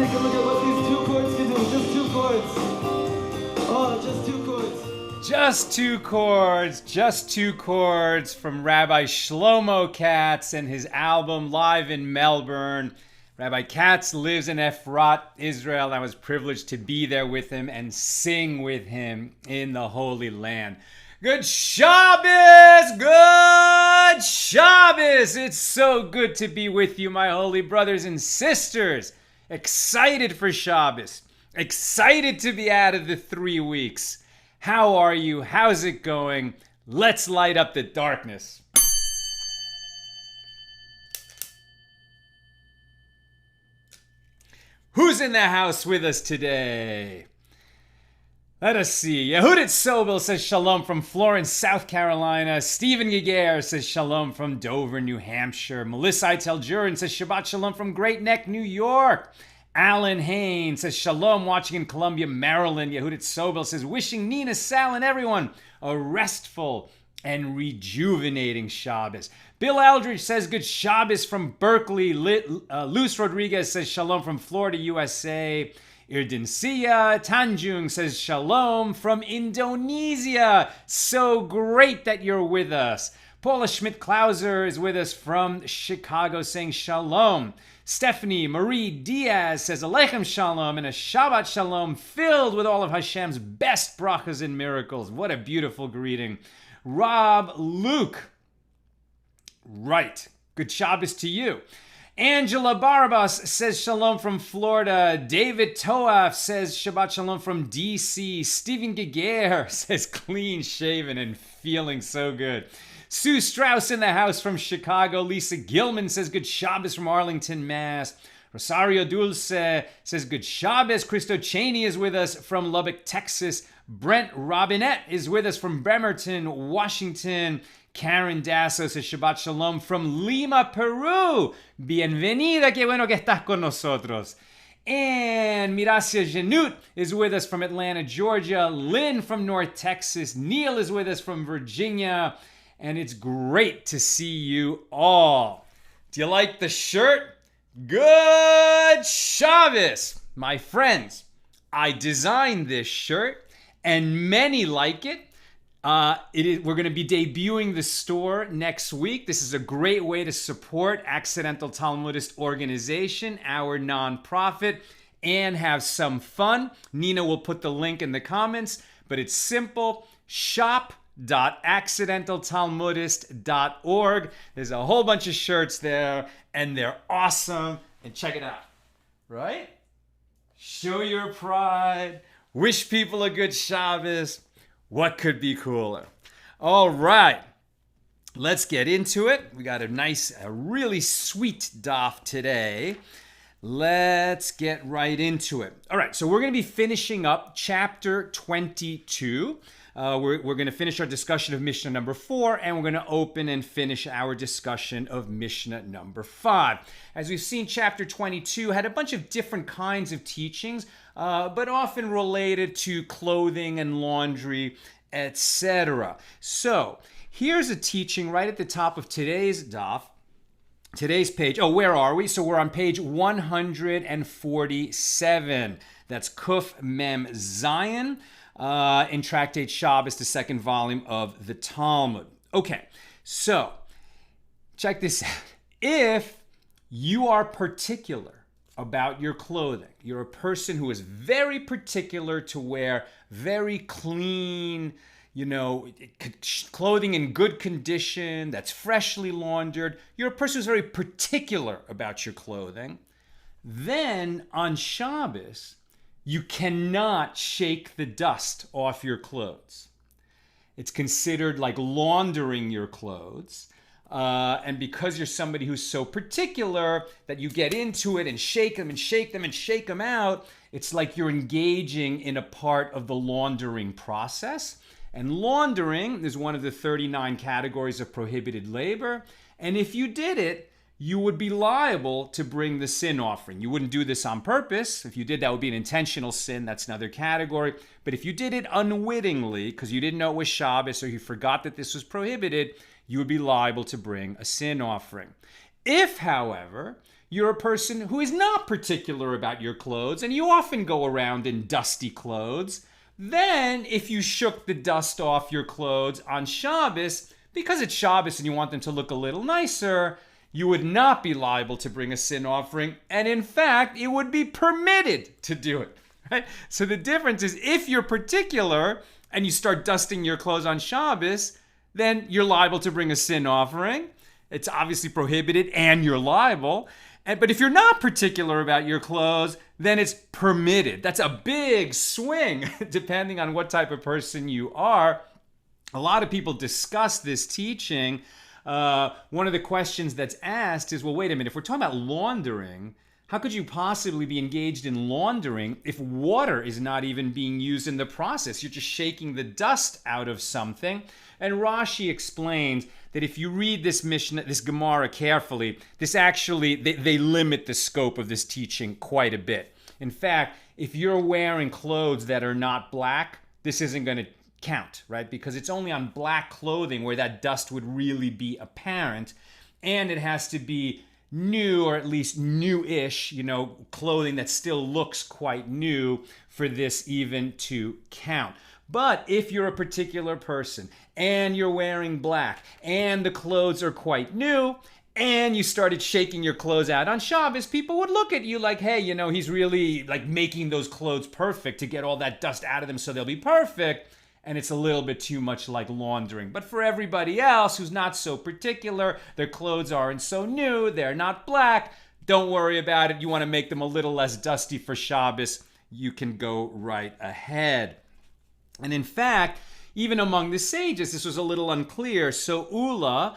take a look at what these 2 chords can do. Just 2 chords. Oh, just 2 chords. Just two chords from Rabbi Shlomo Katz and his album Live in Melbourne. Rabbi Katz lives in Efrat, Israel. I was privileged to be there with him and sing with him in the Holy Land. Good Shabbos! Good Shabbos! It's so good to be with you, my holy brothers and sisters. Excited for Shabbos. Excited to be out of the 3 weeks. How are you? How's it going? Let's light up the darkness. Who's in the house with us today? Let us see. Yehudit Sobel says shalom from Florence, South Carolina. Stephen Giger says shalom from Dover, New Hampshire. Melissa Iteljurin says Shabbat shalom from Great Neck, New York. Alan Hain says shalom watching in Columbia, Maryland. Yehudit Sobel says wishing Nina, Sal, and everyone a restful and rejuvenating Shabbos. Bill Aldridge says good Shabbos from Berkeley. Luz Rodriguez says shalom from Florida, USA. Irdincia Tanjung says shalom from Indonesia. So great that you're with us. Paula Schmidt-Klauser is with us from Chicago saying shalom. Stephanie Marie Diaz says Aleichem Shalom and a Shabbat Shalom filled with all of Hashem's best brachas and miracles. What a beautiful greeting. Rob Luke. Right. Good Shabbos to you. Angela Barbas says shalom from Florida. David Toaf says Shabbat Shalom from DC. Stephen Giger says clean shaven and feeling so good. Sue Strauss in the house from Chicago. Lisa Gilman says good Shabbos from Arlington, Mass. Rosario Dulce says good Shabbos. Christo Cheney is with us from Lubbock, Texas. Brent Robinette is with us from Bremerton, Washington. Karen Dasso says Shabbat Shalom from Lima, Peru. Bienvenida, qué bueno que estás con nosotros. And Miracia Janut is with us from Atlanta, Georgia. Lynn from North Texas. Neil is with us from Virginia. And it's great to see you all. Do you like the shirt? Good Shabbos! My friends, I designed this shirt and many like it. We're going to be debuting the store next week. This is a great way to support Accidental Talmudist Organization, our nonprofit, and have some fun. Nina will put the link in the comments, but it's simple. shop.accidentaltalmudist.org. There's a whole bunch of shirts there, and they're awesome. And check it out, right? Show your pride. Wish people a good Shabbos. What could be cooler? All right, let's get into it. We got a really sweet daf today. Let's get right into it. All right, so we're going to be finishing up chapter 22. We're going to finish our discussion of Mishnah number 4, and we're going to open and finish our discussion of Mishnah number 5. As we've seen, chapter 22 had a bunch of different kinds of teachings, but often related to clothing and laundry, etc. So here's a teaching right at the top of today's daf. Today's page. Oh, where are we? So we're on page 147. That's Kuf Mem Zion. In Tractate Shabbos, the second volume of the Talmud. Okay, so check this out. If you are particular about your clothing, you're a person who is very particular to wear very clean, clothing in good condition, that's freshly laundered, you're a person who's very particular about your clothing, then on Shabbos, you cannot shake the dust off your clothes. It's considered like laundering your clothes. And because you're somebody who's so particular that you get into it and shake them and shake them and shake them out, it's like you're engaging in a part of the laundering process. And laundering is one of the 39 categories of prohibited labor. And if you did it, you would be liable to bring the sin offering. You wouldn't do this on purpose. If you did, that would be an intentional sin. That's another category. But if you did it unwittingly, because you didn't know it was Shabbos or you forgot that this was prohibited, you would be liable to bring a sin offering. If, however, you're a person who is not particular about your clothes and you often go around in dusty clothes, then if you shook the dust off your clothes on Shabbos, because it's Shabbos and you want them to look a little nicer, you would not be liable to bring a sin offering, and in fact, it would be permitted to do it. Right? So the difference is if you're particular and you start dusting your clothes on Shabbos, then you're liable to bring a sin offering. It's obviously prohibited and you're liable. But if you're not particular about your clothes, then it's permitted. That's a big swing depending on what type of person you are. A lot of people discuss this teaching. One of the questions that's asked is, well, wait a minute, if we're talking about laundering, how could you possibly be engaged in laundering if water is not even being used in the process? You're just shaking the dust out of something. And Rashi explains that if you read this Mishna, this Gemara carefully, this actually, they limit the scope of this teaching quite a bit. In fact, if you're wearing clothes that are not black, this isn't going to count, right? Because it's only on black clothing where that dust would really be apparent. And it has to be new, or at least new-ish, clothing that still looks quite new for this even to count. But if you're a particular person and you're wearing black and the clothes are quite new and you started shaking your clothes out on Shabbos, people would look at you like, hey, he's really like making those clothes perfect to get all that dust out of them so they'll be perfect. And it's a little bit too much like laundering. But for everybody else who's not so particular, their clothes aren't so new, they're not black, don't worry about it. You want to make them a little less dusty for Shabbos, you can go right ahead. And in fact, even among the sages, this was a little unclear. So Ula,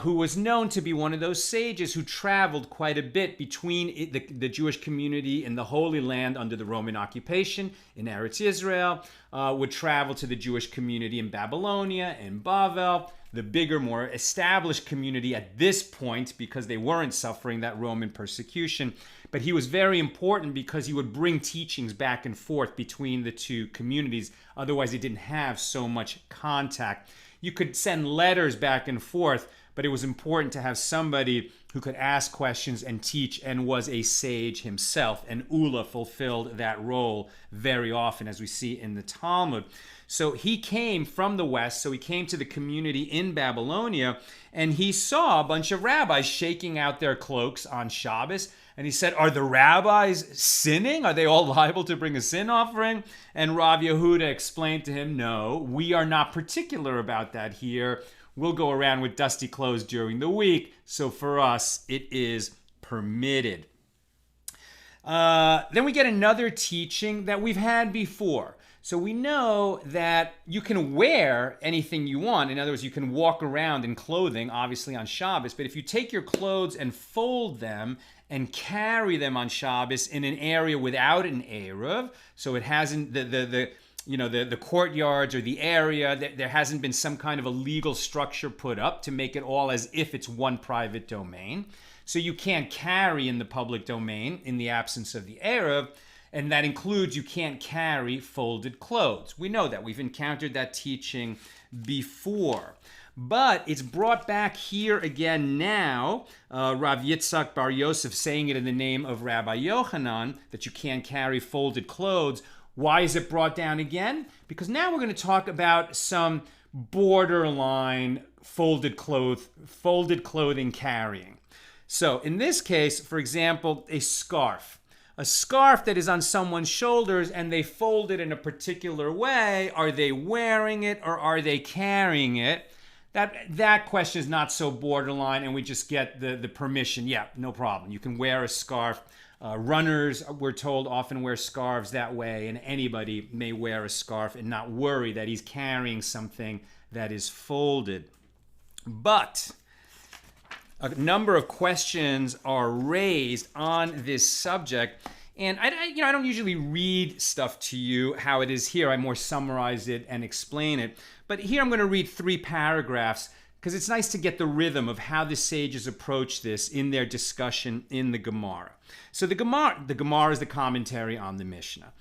who was known to be one of those sages who traveled quite a bit between the Jewish community in the Holy Land under the Roman occupation in Eretz Israel, would travel to the Jewish community in Babylonia, in Bavel, the bigger, more established community at this point because they weren't suffering that Roman persecution. But he was very important because he would bring teachings back and forth between the two communities. Otherwise, they didn't have so much contact. You could send letters back and forth, but it was important to have somebody who could ask questions and teach and was a sage himself. And Ula fulfilled that role very often, as we see in the Talmud. So he came from the west, so he came to the community in Babylonia, and he saw a bunch of rabbis shaking out their cloaks on Shabbos. And he said, are the rabbis sinning? Are they all liable to bring a sin offering? And Rav Yehuda explained to him, no, we are not particular about that here. We'll go around with dusty clothes during the week, so for us, it is permitted. Then we get another teaching that we've had before. So we know that you can wear anything you want. In other words, you can walk around in clothing, obviously on Shabbos, but if you take your clothes and fold them and carry them on Shabbos in an area without an eiruv, so it hasn't, the courtyards or the area, there hasn't been some kind of a legal structure put up to make it all as if it's one private domain. So you can't carry in the public domain in the absence of the eiruv, and that includes you can't carry folded clothes. We know that. We've encountered that teaching before. But it's brought back here again now, Rav Yitzchak Bar Yosef saying it in the name of Rabbi Yochanan, that you can't carry folded clothes. Why is it brought down again? Because now we're going to talk about some borderline folded clothing carrying. So in this case, for example, a scarf. A scarf that is on someone's shoulders and they fold it in a particular way. Are they wearing it or are they carrying it? That question is not so borderline, and we just get the permission. Yeah, no problem. You can wear a scarf. Runners, we're told, often wear scarves that way, and anybody may wear a scarf and not worry that he's carrying something that is folded. But a number of questions are raised on this subject, and I don't usually read stuff to you how it is here. I more summarize it and explain it. But here I'm going to read 3 paragraphs because it's nice to get the rhythm of how the sages approach this in their discussion in the Gemara. So the Gemara is the commentary on the Mishnah.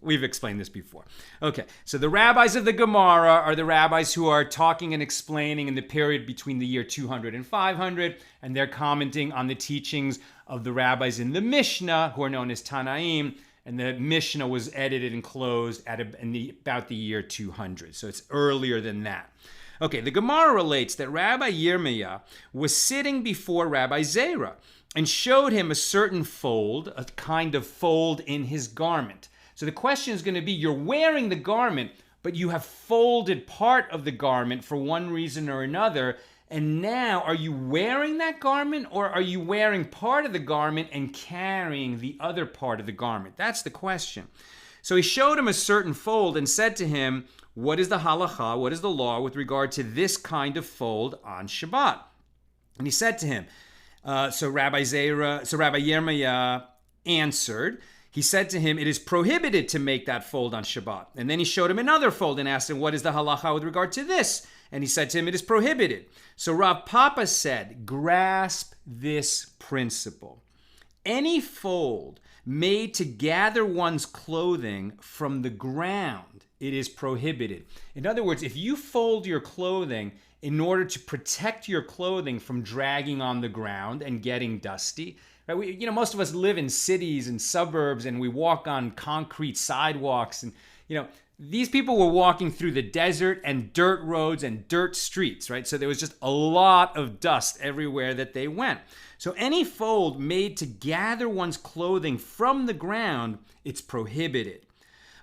We've explained this before. Okay, so the rabbis of the Gemara are the rabbis who are talking and explaining in the period between the year 200 and 500, and they're commenting on the teachings of the rabbis in the Mishna, who are known as Tanaim, and the Mishna was edited and closed at about the year 200, so it's earlier than that. Okay, the Gemara relates that Rabbi Yirmiyah was sitting before Rabbi Zera and showed him a certain fold, a kind of fold in his garment. So the question is going to be, you're wearing the garment, but you have folded part of the garment for one reason or another, and now are you wearing that garment, or are you wearing part of the garment and carrying the other part of the garment? That's the question. So he showed him a certain fold and said to him, what is the halacha, what is the law with regard to this kind of fold on Shabbat? And he said to him, so Rabbi Yirmiyah answered, he said to him, it is prohibited to make that fold on Shabbat. And then he showed him another fold and asked him, what is the halacha with regard to this? And he said to him, it is prohibited. So Rav Papa said, grasp this principle. Any fold made to gather one's clothing from the ground, it is prohibited. In other words, if you fold your clothing in order to protect your clothing from dragging on the ground and getting dusty, right? Most of us live in cities and suburbs, and we walk on concrete sidewalks, and these people were walking through the desert and dirt roads and dirt streets, right? So there was just a lot of dust everywhere that they went. So any fold made to gather one's clothing from the ground, it's prohibited.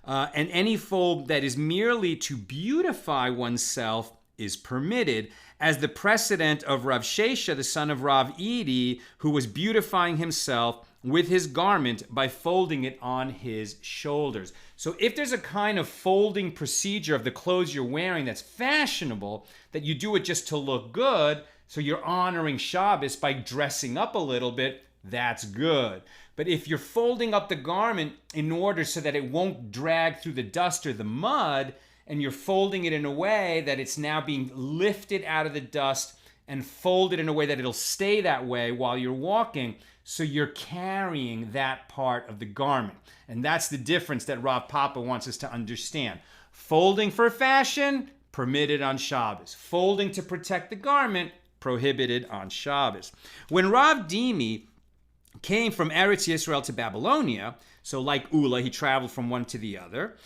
And any fold that is merely to beautify oneself is permitted, as the precedent of Rav Shesha, the son of Rav Edi, who was beautifying himself with his garment by folding it on his shoulders. So if there's a kind of folding procedure of the clothes you're wearing that's fashionable, that you do it just to look good, so you're honoring Shabbos by dressing up a little bit, that's good. But if you're folding up the garment in order so that it won't drag through the dust or the mud, and you're folding it in a way that it's now being lifted out of the dust and folded in a way that it'll stay that way while you're walking, so you're carrying that part of the garment. And that's the difference that Rav Papa wants us to understand. Folding for fashion, permitted on Shabbos. Folding to protect the garment, prohibited on Shabbos. When Rav Dimi came from Eretz Yisrael to Babylonia, so like Ula, he traveled from one to the other,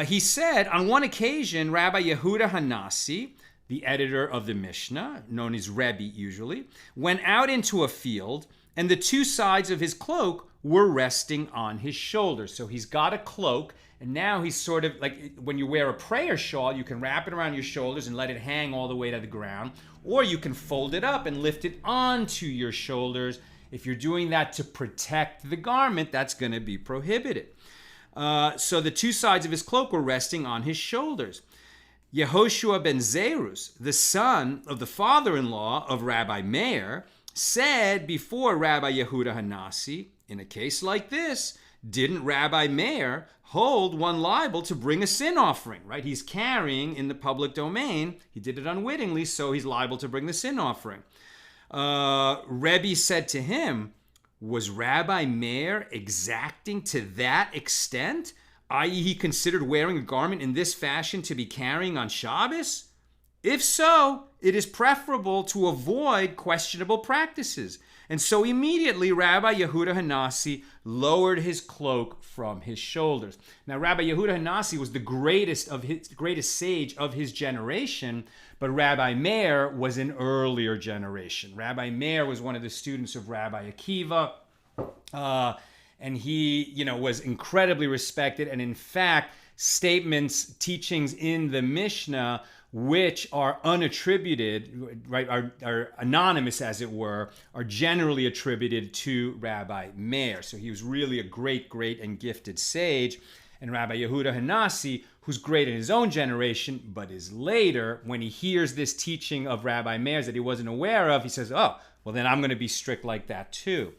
he said, on one occasion, Rabbi Yehuda Hanasi, the editor of the Mishna, known as Rebbe usually, went out into a field, and the two sides of his cloak were resting on his shoulders. So he's got a cloak, and now he's sort of like when you wear a prayer shawl, you can wrap it around your shoulders and let it hang all the way to the ground, or you can fold it up and lift it onto your shoulders. If you're doing that to protect the garment, that's going to be prohibited. So the two sides of his cloak were resting on his shoulders. Yehoshua ben Zerus, the son of the father-in-law of Rabbi Meir, said before Rabbi Yehuda Hanasi, in a case like this, didn't Rabbi Meir hold one liable to bring a sin offering, right? He's carrying in the public domain. He did it unwittingly, so he's liable to bring the sin offering. Rebbe said to him, was Rabbi Meir exacting to that extent, i.e. he considered wearing a garment in this fashion to be carrying on Shabbos? If so, it is preferable to avoid questionable practices. And so immediately Rabbi Yehuda Hanasi lowered his cloak from his shoulders. Now Rabbi Yehuda Hanasi was the greatest sage of his generation, but Rabbi Meir was an earlier generation. Rabbi Meir was one of the students of Rabbi Akiva, and he, was incredibly respected. And in fact, teachings in the Mishnah, which are unattributed, right, are anonymous as it were, are generally attributed to Rabbi Meir. So he was really a great, great and gifted sage. And Rabbi Yehuda Hanasi, who's great in his own generation, but is later, when he hears this teaching of Rabbi Meir's that he wasn't aware of, he says, oh, well then I'm going to be strict like that too.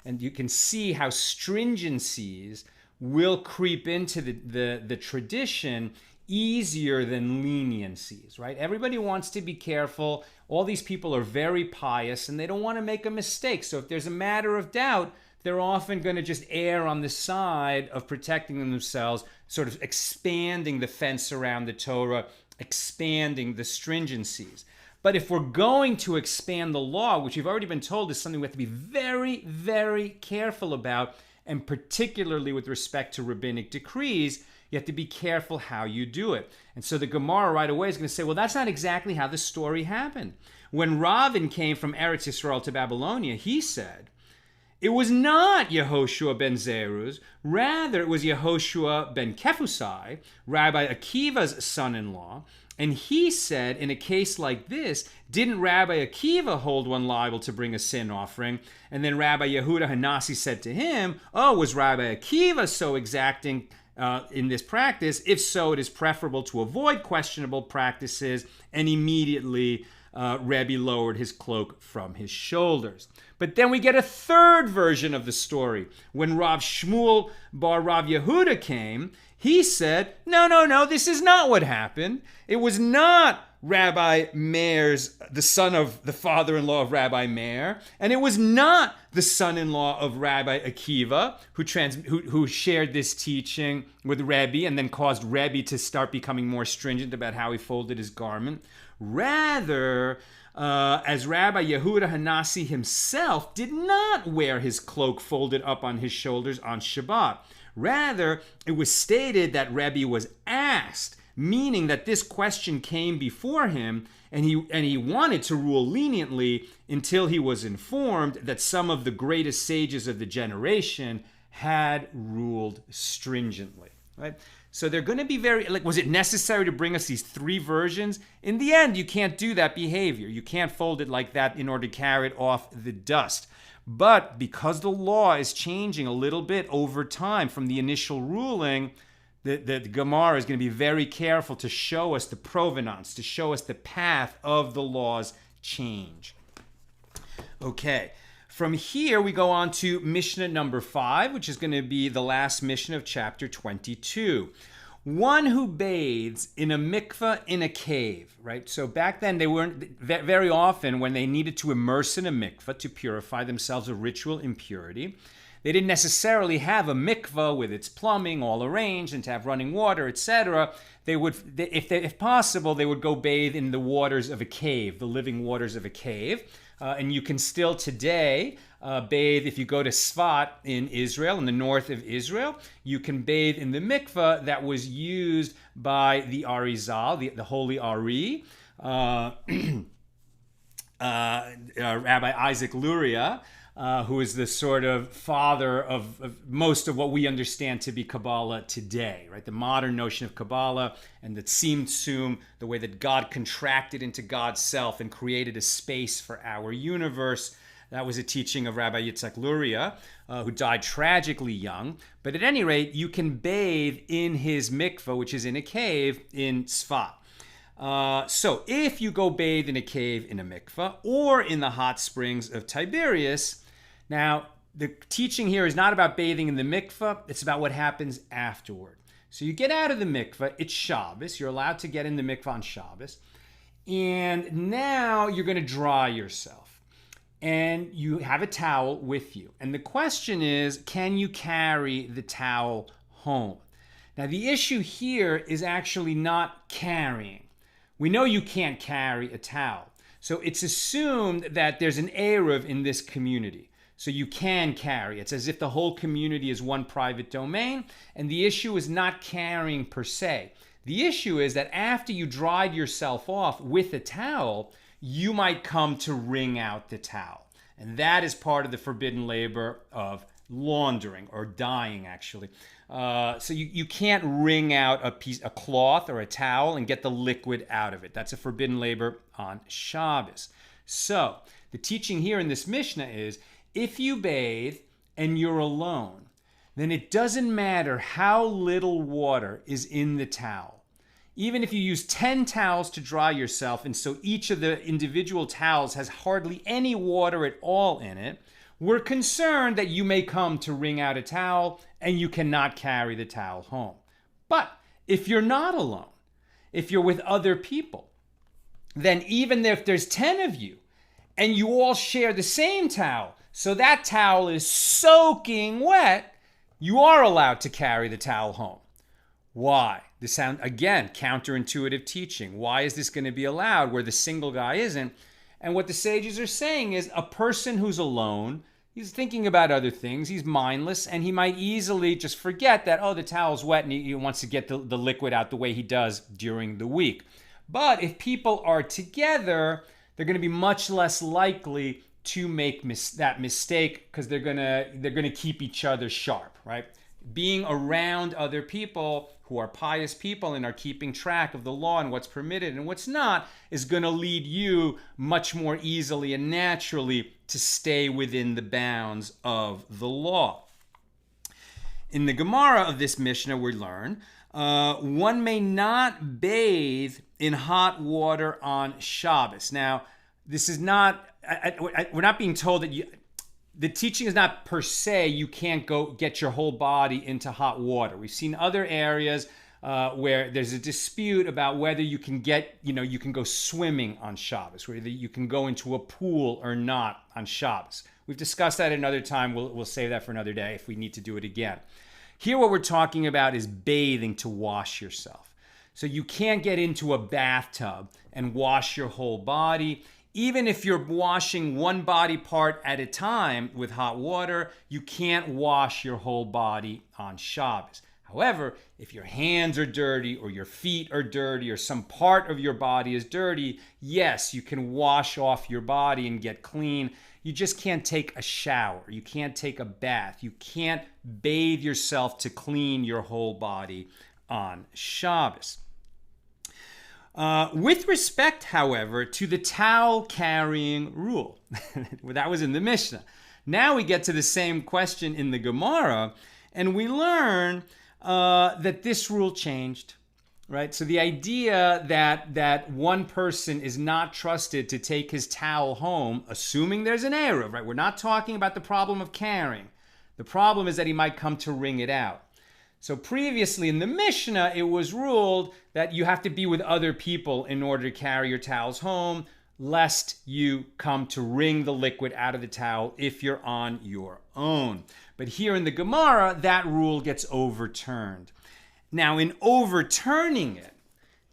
And you can see how stringencies will creep into the tradition easier than leniencies, right? Everybody wants to be careful. All these people are very pious and they don't want to make a mistake. So if there's a matter of doubt, they're often going to just err on the side of protecting themselves, sort of expanding the fence around the Torah, expanding the stringencies. But if we're going to expand the law, which we've already been told is something we have to be very, very careful about, and particularly with respect to rabbinic decrees, you have to be careful how you do it. And so the Gemara right away is going to say, well, that's not exactly how the story happened. When Ravin came from Eretz Yisrael to Babylonia, he said, it was not Yehoshua ben Zeruz, rather it was Yehoshua ben Kephusai, Rabbi Akiva's son-in-law. And he said, in a case like this, didn't Rabbi Akiva hold one liable to bring a sin offering? And then Rabbi Yehuda Hanasi said to him, oh, was Rabbi Akiva so exacting in this practice? If so, it is preferable to avoid questionable practices. And immediately Rebbe lowered his cloak from his shoulders. But then we get a third version of the story. When Rav Shmuel bar Rav Yehuda came, he said, no, this is not what happened. It was not Rabbi Meir's, the son of the father-in-law of Rabbi Meir, and it was not the son-in-law of Rabbi Akiva who shared this teaching with Rebbe and then caused Rebbe to start becoming more stringent about how he folded his garment. Rather, as Rabbi Yehuda Hanasi himself did not wear his cloak folded up on his shoulders on Shabbat. Rather, it was stated that Rebbe was asked, meaning that this question came before him, and he wanted to rule leniently until he was informed that some of the greatest sages of the generation had ruled stringently. Right? So they're going to be very, was it necessary to bring us these three versions? In the end, you can't do that behavior. You can't fold it like that in order to carry it off the dust. But because the law is changing a little bit over time from the initial ruling, the Gemara is going to be very careful to show us the provenance, to show us the path of the law's change. Okay, from here we go on to Mishnah number 5, which is going to be the last Mishnah of chapter 22. One who bathes in a mikveh in a cave, right? So back then they weren't, very often when they needed to immerse in a mikveh to purify themselves of ritual impurity, they didn't necessarily have a mikveh with its plumbing all arranged and to have running water, etc. They would, if possible, they would go bathe in the waters of a cave, the living waters of a cave. And you can still today bathe, if you go to Sfat in Israel, in the north of Israel, you can bathe in the mikveh that was used by the Arizal, the holy Ari, Rabbi Isaac Luria, who is the sort of father of most of what we understand to be Kabbalah today, right? The modern notion of Kabbalah and the Tzimtzum, the way that God contracted into God's self and created a space for our universe. That was a teaching of Rabbi Yitzhak Luria, who died tragically young. But at any rate, you can bathe in his mikveh, which is in a cave in Sfat. So if you go bathe in a cave in a mikveh or in the hot springs of Tiberias, now the teaching here is not about bathing in the mikveh, it's about what happens afterward. So you get out of the mikveh, it's Shabbos, you're allowed to get in the mikveh on Shabbos, and now you're going to dry yourself. And you have a towel with you. And the question is, can you carry the towel home? Now the issue here is actually not carrying. We know you can't carry a towel. So it's assumed that there's an eiruv in this community. So you can carry. It's as if the whole community is one private domain. And the issue is not carrying per se. The issue is that after you dried yourself off with a towel, you might come to wring out the towel. And that is part of the forbidden labor of laundering or dyeing, actually. So you can't wring out a cloth or a towel and get the liquid out of it. That's a forbidden labor on Shabbos. So the teaching here in this Mishnah is, if you bathe and you're alone, then it doesn't matter how little water is in the towel. Even if you use 10 towels to dry yourself, and so each of the individual towels has hardly any water at all in it, we're concerned that you may come to wring out a towel and you cannot carry the towel home. But if you're not alone, if you're with other people, then even if there's 10 of you and you all share the same towel, So that towel is soaking wet. You are allowed to carry the towel home. Why? This sound, again, counterintuitive teaching. Why is this going to be allowed where the single guy isn't? And what the sages are saying is a person who's alone, he's thinking about other things, he's mindless, and he might easily just forget that, oh, the towel's wet, and he wants to get the liquid out the way he does during the week. But if people are together, they're going to be much less likely to make that mistake because they're going to keep each other sharp, right? Being around other people who are pious people and are keeping track of the law and what's permitted and what's not is going to lead you much more easily and naturally to stay within the bounds of the law. In the Gemara of this Mishnah, we learn one may not bathe in hot water on Shabbos. Now, this is not, we're not being told that the teaching is not per se, you can't go get your whole body into hot water. We've seen other areas where there's a dispute about whether you can you can go swimming on Shabbos, whether you can go into a pool or not on Shabbos. We've discussed that another time. We'll save that for another day if we need to do it again. Here what we're talking about is bathing to wash yourself. So you can't get into a bathtub and wash your whole body. Even if you're washing one body part at a time with hot water, you can't wash your whole body on Shabbos. However, if your hands are dirty or your feet are dirty or some part of your body is dirty, yes, you can wash off your body and get clean. You just can't take a shower. You can't take a bath. You can't bathe yourself to clean your whole body on Shabbos. With respect, however, to the towel carrying rule, that was in the Mishnah. Now we get to the same question in the Gemara, and we learn that this rule changed, right? So the idea that one person is not trusted to take his towel home, assuming there's an eiruv, right? We're not talking about the problem of carrying. The problem is that he might come to wring it out. So previously in the Mishnah, it was ruled that you have to be with other people in order to carry your towels home, lest you come to wring the liquid out of the towel if you're on your own. But here in the Gemara, that rule gets overturned. Now, in overturning it,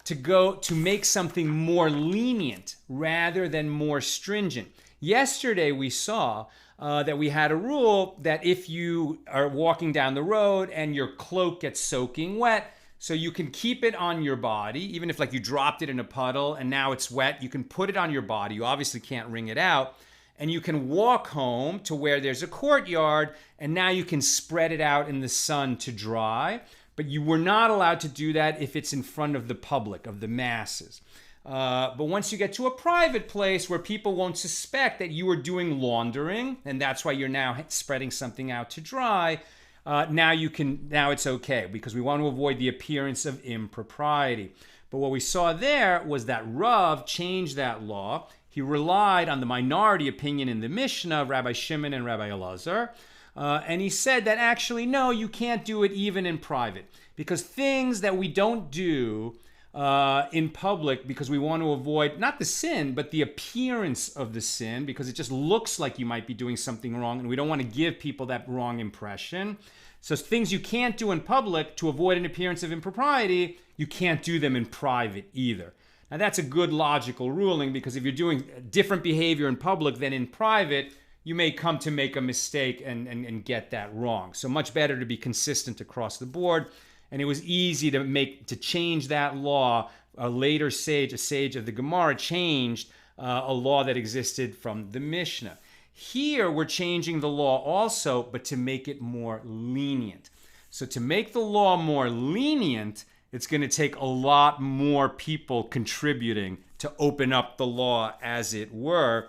to make something more lenient rather than more stringent. Yesterday we saw that we had a rule that if you are walking down the road and your cloak gets soaking wet, so you can keep it on your body, even if like you dropped it in a puddle and now it's wet, you can put it on your body. You obviously can't wring it out. And you can walk home to where there's a courtyard and now you can spread it out in the sun to dry. But you were not allowed to do that if it's in front of the public, of the masses. But once you get to a private place where people won't suspect that you are doing laundering, and that's why you're now spreading something out to dry, now it's okay because we want to avoid the appearance of impropriety. But what we saw there was that Rav changed that law. He relied on the minority opinion in the Mishna of Rabbi Shimon and Rabbi Elazar. And he said that actually, no, you can't do it even in private. Because things that we don't do in public because we want to avoid, not the sin, but the appearance of the sin, because it just looks like you might be doing something wrong, and we don't want to give people that wrong impression. So things you can't do in public to avoid an appearance of impropriety, you can't do them in private either. Now that's a good logical ruling, because if you're doing different behavior in public than in private, you may come to make a mistake and get that wrong. So much better to be consistent across the board. And it was easy to change that law. A sage of the Gemara, changed a law that existed from the Mishnah. Here we're changing the law also, but to make it more lenient. So to make the law more lenient, it's going to take a lot more people contributing to open up the law, as it were.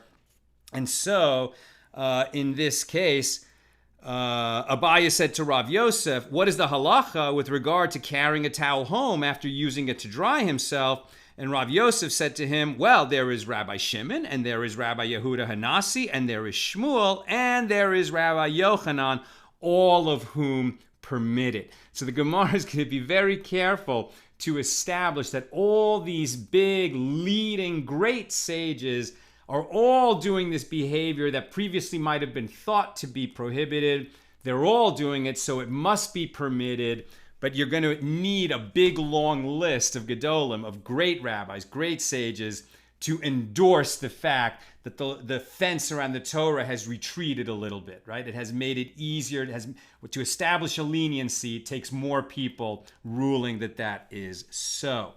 And so in this case, Abaye said to Rav Yosef, what is the halacha with regard to carrying a towel home after using it to dry himself? And Rav Yosef said to him, well, there is Rabbi Shimon, and there is Rabbi Yehuda Hanasi, and there is Shmuel, and there is Rabbi Yochanan, all of whom permit it. So the Gemara is going to be very careful to establish that all these big, leading, great sages are all doing this behavior that previously might have been thought to be prohibited. They're all doing it, so it must be permitted. But you're going to need a big, long list of Gedolim, of great rabbis, great sages, to endorse the fact that the fence around the Torah has retreated a little bit, right? It has made it easier. To establish a leniency, it takes more people ruling that is so.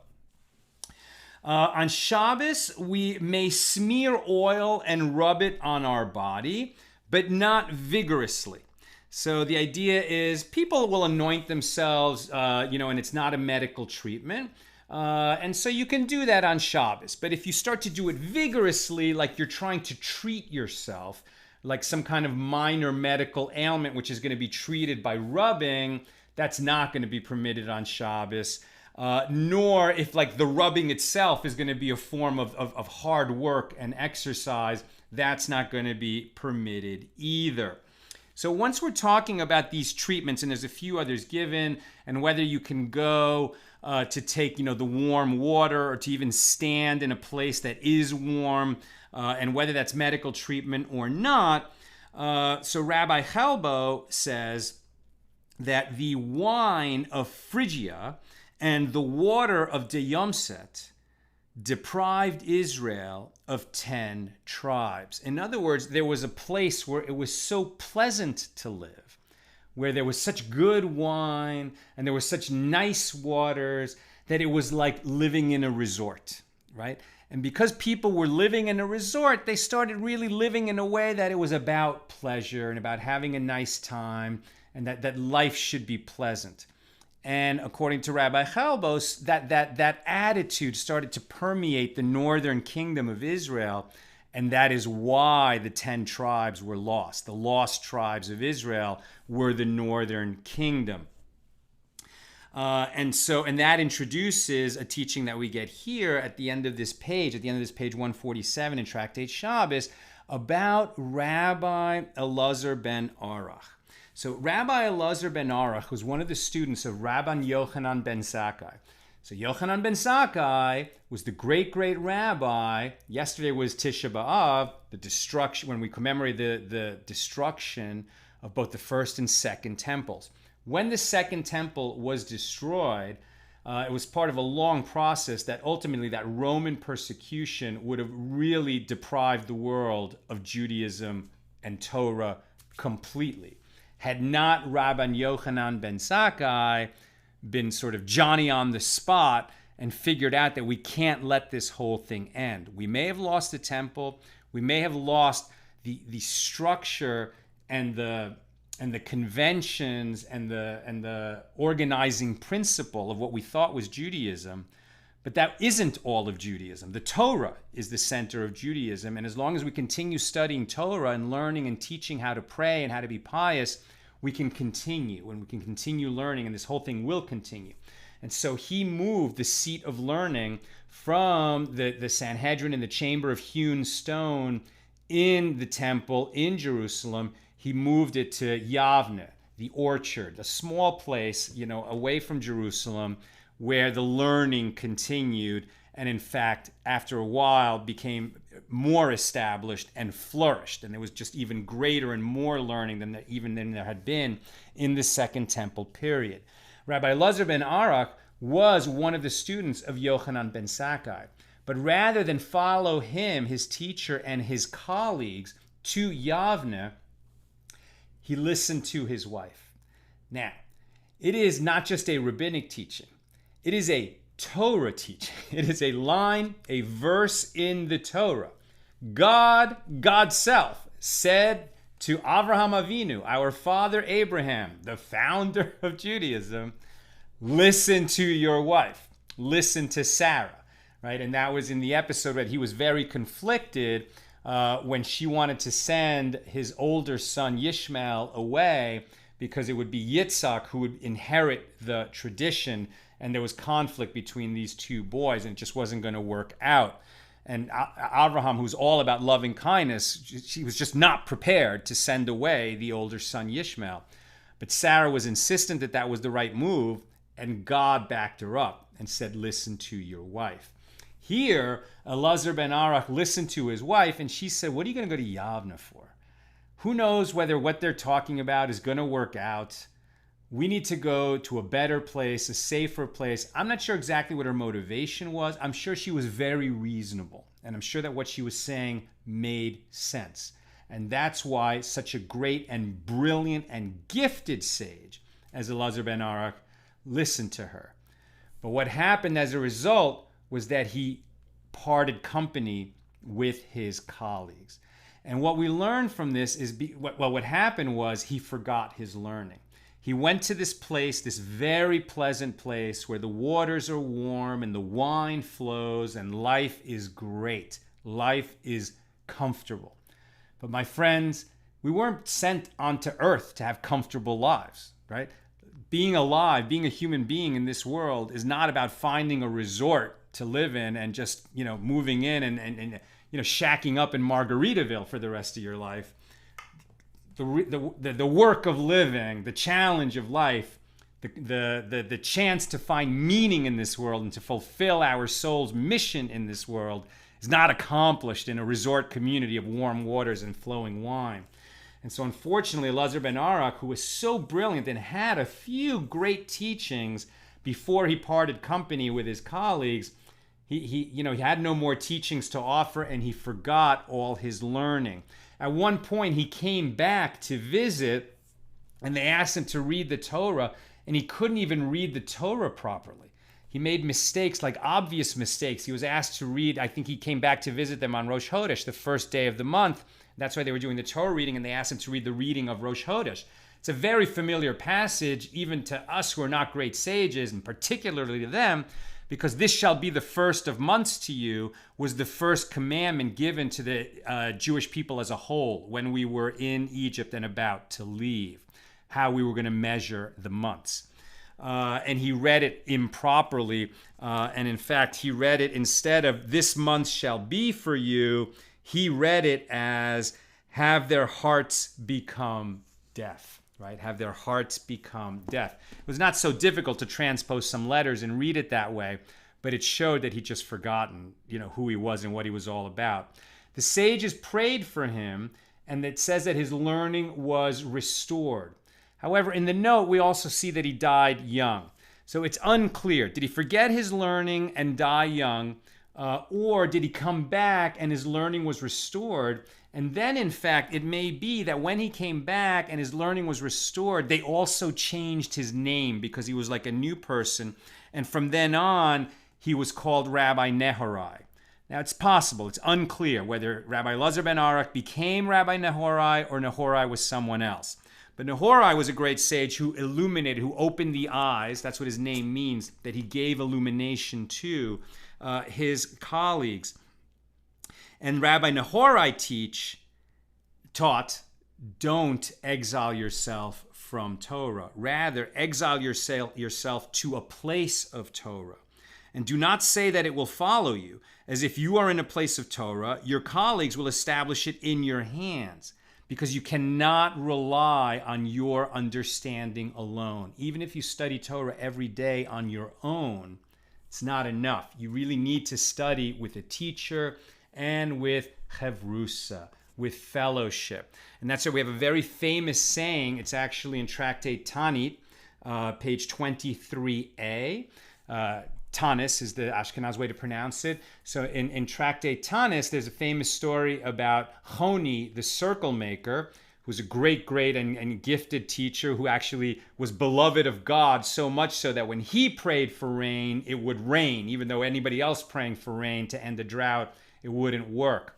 On Shabbos, we may smear oil and rub it on our body, but not vigorously. So the idea is people will anoint themselves, and it's not a medical treatment. And so you can do that on Shabbos. But if you start to do it vigorously, like you're trying to treat yourself, like some kind of minor medical ailment, which is going to be treated by rubbing, that's not going to be permitted on Shabbos. Nor if like the rubbing itself is going to be a form of hard work and exercise, that's not going to be permitted either. So once we're talking about these treatments, and there's a few others given, and whether you can go to take, the warm water or to even stand in a place that is warm, and whether that's medical treatment or not. So Rabbi Chelbo says that the wine of Phrygia and the water of Deyamset deprived Israel of 10 tribes. In other words, there was a place where it was so pleasant to live, where there was such good wine and there was such nice waters that it was like living in a resort, right? And because people were living in a resort, they started really living in a way that it was about pleasure and about having a nice time, and that life should be pleasant. And according to Rabbi Chelbos, that attitude started to permeate the northern kingdom of Israel, and that is why the 10 tribes were lost. The lost tribes of Israel were the northern kingdom. And that introduces a teaching that we get here at the end of this page, 147 in Tractate Shabbos, about Rabbi Elazar ben Arakh. So Rabbi Elazar ben Arakh was one of the students of Rabban Yochanan ben Zakkai. So Yochanan ben Zakkai was the great rabbi. Yesterday was Tisha B'Av, the destruction, when we commemorate the destruction of both the first and second temples. When the second temple was destroyed, it was part of a long process that ultimately that Roman persecution would have really deprived the world of Judaism and Torah completely. Had not Rabban Yochanan ben Zakkai been sort of Johnny on the spot and figured out that we can't let this whole thing end. We may have lost the temple, we may have lost the structure and the conventions and the organizing principle of what we thought was Judaism, but that isn't all of Judaism. The Torah is the center of Judaism, and as long as we continue studying Torah and learning and teaching how to pray and how to be pious, we can continue, and we can continue learning, and this whole thing will continue. And so he moved the seat of learning from the Sanhedrin in the chamber of hewn stone in the temple in Jerusalem. He moved it to Yavne, the orchard, a small place, away from Jerusalem, where the learning continued, and in fact, after a while, became more established and flourished. And there was just even greater and more learning than there had been in the Second Temple period. Rabbi Elazar ben Arakh was one of the students of Yochanan ben Zakkai. But rather than follow him, his teacher, and his colleagues to Yavne, he listened to his wife. Now, it is not just a rabbinic teaching. It is a Torah teaching. It is a line, a verse in the Torah. God's self, said to Avraham Avinu, our father Abraham, the founder of Judaism, listen to your wife. Listen to Sarah. Right? And that was in the episode where he was very conflicted when she wanted to send his older son Yishmael away because it would be Yitzhak who would inherit the tradition, and there was conflict between these two boys, and it just wasn't going to work out. And Abraham, who's all about loving kindness, she was just not prepared to send away the older son Yishmael. But Sarah was insistent that that was the right move, and God backed her up and said, listen to your wife. Here, Elazar ben Arakh listened to his wife, and she said, what are you going to go to Yavna for? Who knows whether what they're talking about is going to work out? We need to go to a better place, a safer place. I'm not sure exactly what her motivation was. I'm sure she was very reasonable, and I'm sure that what she was saying made sense. And that's why such a great and brilliant and gifted sage as Elazar ben Arakh listened to her. But what happened as a result was that he parted company with his colleagues. And what we learned from this is, what happened was he forgot his learning. He went to this place, this very pleasant place where the waters are warm and the wine flows and life is great. Life is comfortable. But my friends, we weren't sent onto earth to have comfortable lives, right? Being alive, being a human being in this world is not about finding a resort to live in and just, moving in and shacking up in Margaritaville for the rest of your life. The work of living, the challenge of life, the chance to find meaning in this world and to fulfill our soul's mission in this world is not accomplished in a resort community of warm waters and flowing wine. And so unfortunately, Elazar ben Arakh, who was so brilliant and had a few great teachings before he parted company with his colleagues, he had no more teachings to offer, and he forgot all his learning. At one point, he came back to visit, and they asked him to read the Torah, and he couldn't even read the Torah properly. He made mistakes, like obvious mistakes. He was asked to read, I think he came back to visit them on Rosh Chodesh, the first day of the month. That's why they were doing the Torah reading, and they asked him to read the reading of Rosh Chodesh. It's a very familiar passage, even to us who are not great sages, and particularly to them, because this shall be the first of months to you was the first commandment given to the Jewish people as a whole when we were in Egypt and about to leave, how we were going to measure the months. And he read it improperly. And in fact, he read it instead of this month shall be for you, he read it as have their hearts become deaf. Right? Have their hearts become deaf. It was not so difficult to transpose some letters and read it that way, but it showed that he'd just forgotten, who he was and what he was all about. The sages prayed for him, and it says that his learning was restored. However, in the note, we also see that he died young. So it's unclear. Did he forget his learning and die young, or did he come back and his learning was restored? And then, in fact, it may be that when he came back and his learning was restored, they also changed his name because he was like a new person. And from then on, he was called Rabbi Nehorai. Now, it's possible. It's unclear whether Rabbi Elazar ben Arakh became Rabbi Nehorai or Nehorai was someone else. But Nehorai was a great sage who illuminated, who opened the eyes. That's what his name means, that he gave illumination to his colleagues. And Rabbi Nehorai taught, don't exile yourself from Torah. Rather, exile yourself to a place of Torah. And do not say that it will follow you. As if you are in a place of Torah, your colleagues will establish it in your hands. Because you cannot rely on your understanding alone. Even if you study Torah every day on your own, it's not enough. You really need to study with a teacher and with chevrusa, with fellowship. And that's why we have a very famous saying. It's actually in Tractate Tanit, page 23a. Tanis is the Ashkenaz way to pronounce it. So in Tractate Tanis, there's a famous story about Honi, the circle maker, who was a great and gifted teacher who actually was beloved of God, so much so that when he prayed for rain, it would rain, even though anybody else praying for rain to end the drought, it wouldn't work.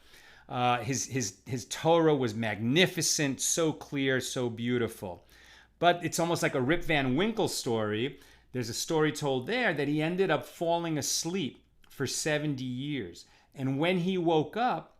His Torah was magnificent, so clear, so beautiful. But it's almost like a Rip Van Winkle story. There's a story told there that he ended up falling asleep for 70 years. And when he woke up,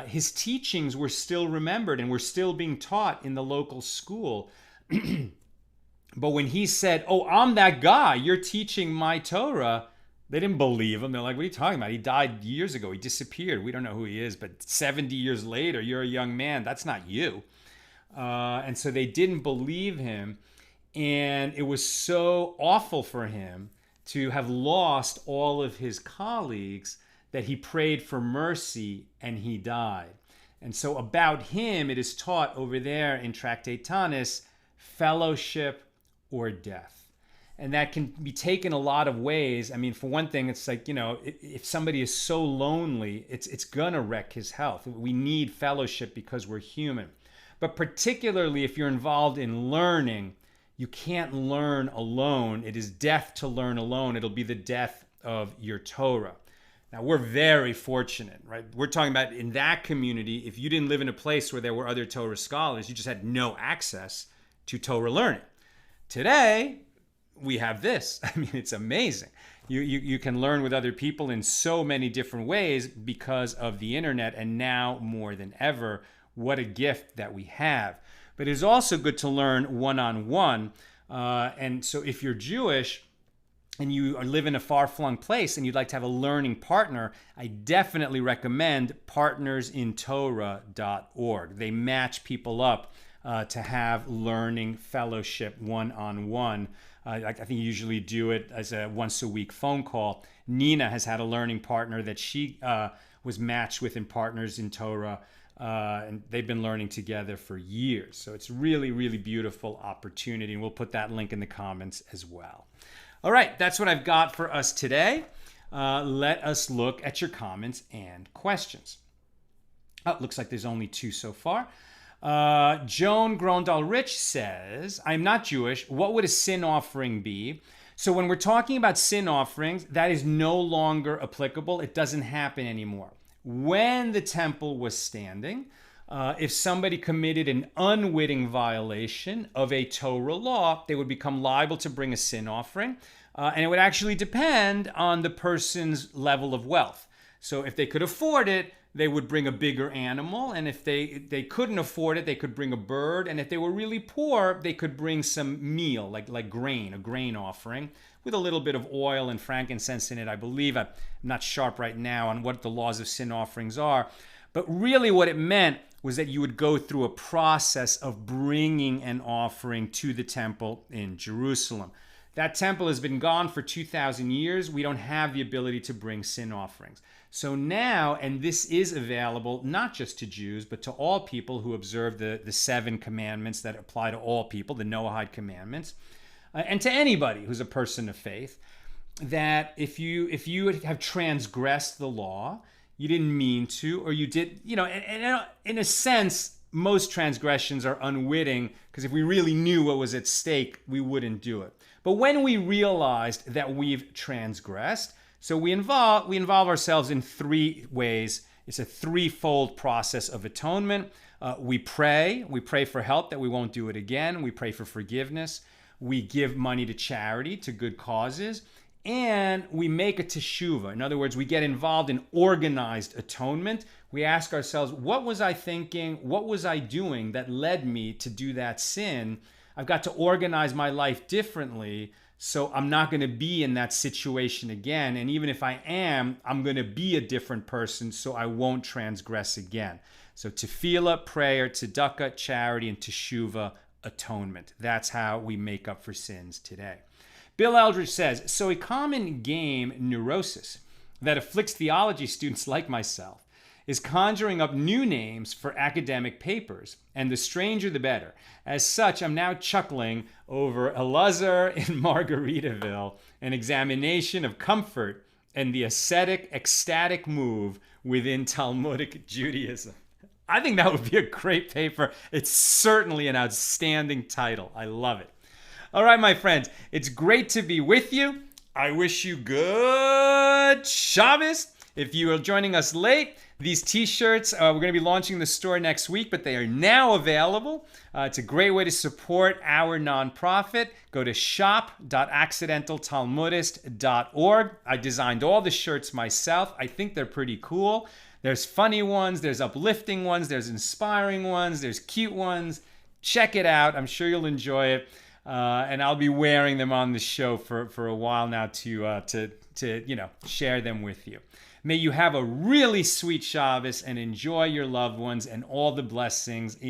his teachings were still remembered and were still being taught in the local school. But when he said, oh, I'm that guy, you're teaching my Torah, they didn't believe him. They're like, what are you talking about? He died years ago. He disappeared. We don't know who he is. But 70 years later, you're a young man. That's not you. And so they didn't believe him. And it was so awful for him to have lost all of his colleagues that he prayed for mercy and he died. And so about him, it is taught over there in Tractate Tanis, fellowship or death. And that can be taken a lot of ways. I mean, for one thing, it's like, if somebody is so lonely, it's gonna wreck his health. We need fellowship because we're human. But particularly if you're involved in learning, you can't learn alone. It is death to learn alone. It'll be the death of your Torah. Now, we're very fortunate, right? We're talking about in that community, if you didn't live in a place where there were other Torah scholars, you just had no access to Torah learning. Today, we have this. I mean, it's amazing. You can learn with other people in so many different ways because of the internet, and now more than ever, what a gift that we have. But it is also good to learn one-on-one. And so if you're Jewish, and you live in a far-flung place and you'd like to have a learning partner, I definitely recommend partnersintorah.org. They match people up to have learning fellowship one-on-one. I think you usually do it as a once-a-week phone call. Nina has had a learning partner that she was matched with in Partners in Torah, and they've been learning together for years. So it's really, really beautiful opportunity, and we'll put that link in the comments as well. All right, that's what I've got for us today. Let us look at your comments and questions. Oh, looks like there's only 2 so far. Joan Grondal-Rich says, I'm not Jewish. What would a sin offering be? So when we're talking about sin offerings, that is no longer applicable. It doesn't happen anymore. When the temple was standing, if somebody committed an unwitting violation of a Torah law, they would become liable to bring a sin offering. And it would actually depend on the person's level of wealth. So if they could afford it, they would bring a bigger animal. And if they couldn't afford it, they could bring a bird. And if they were really poor, they could bring some meal, like grain, a grain offering, with a little bit of oil and frankincense in it, I believe. I'm not sharp right now on what the laws of sin offerings are. But really what it meant was that you would go through a process of bringing an offering to the temple in Jerusalem. That temple has been gone for 2,000 years. We don't have the ability to bring sin offerings. So now, and this is available not just to Jews, but to all people who observe the 7 commandments that apply to all people, the Noahide commandments, and to anybody who's a person of faith, that if you have transgressed the law, you didn't mean to, or you did, and in a sense, most transgressions are unwitting, because if we really knew what was at stake, we wouldn't do it. But when we realized that we've transgressed, so we involve ourselves in 3 ways. It's a 3-fold process of atonement. We pray for help that we won't do it again. We pray for forgiveness. We give money to charity, to good causes. And we make a teshuvah. In other words, we get involved in organized atonement. We ask ourselves, what was I thinking? What was I doing that led me to do that sin? I've got to organize my life differently, so I'm not going to be in that situation again. And even if I am, I'm going to be a different person, so I won't transgress again. So tefillah, prayer, tzedakah, charity, and teshuvah, atonement. That's how we make up for sins today. Bill Eldridge says, so a common game neurosis that afflicts theology students like myself is conjuring up new names for academic papers, and the stranger the better. As such, I'm now chuckling over Elazar in Margaritaville, an examination of comfort and the ascetic, ecstatic move within Talmudic Judaism. I think that would be a great paper. It's certainly an outstanding title. I love it. All right, my friends, it's great to be with you. I wish you good Shabbos. If you are joining us late, these t-shirts, we're going to be launching the store next week, but they are now available. It's a great way to support our nonprofit. Go to shop.accidentaltalmudist.org. I designed all the shirts myself. I think they're pretty cool. There's funny ones, there's uplifting ones, there's inspiring ones, there's cute ones. Check it out. I'm sure you'll enjoy it. And I'll be wearing them on the show for a while now to share them with you. May you have a really sweet Shabbos and enjoy your loved ones and all the blessings in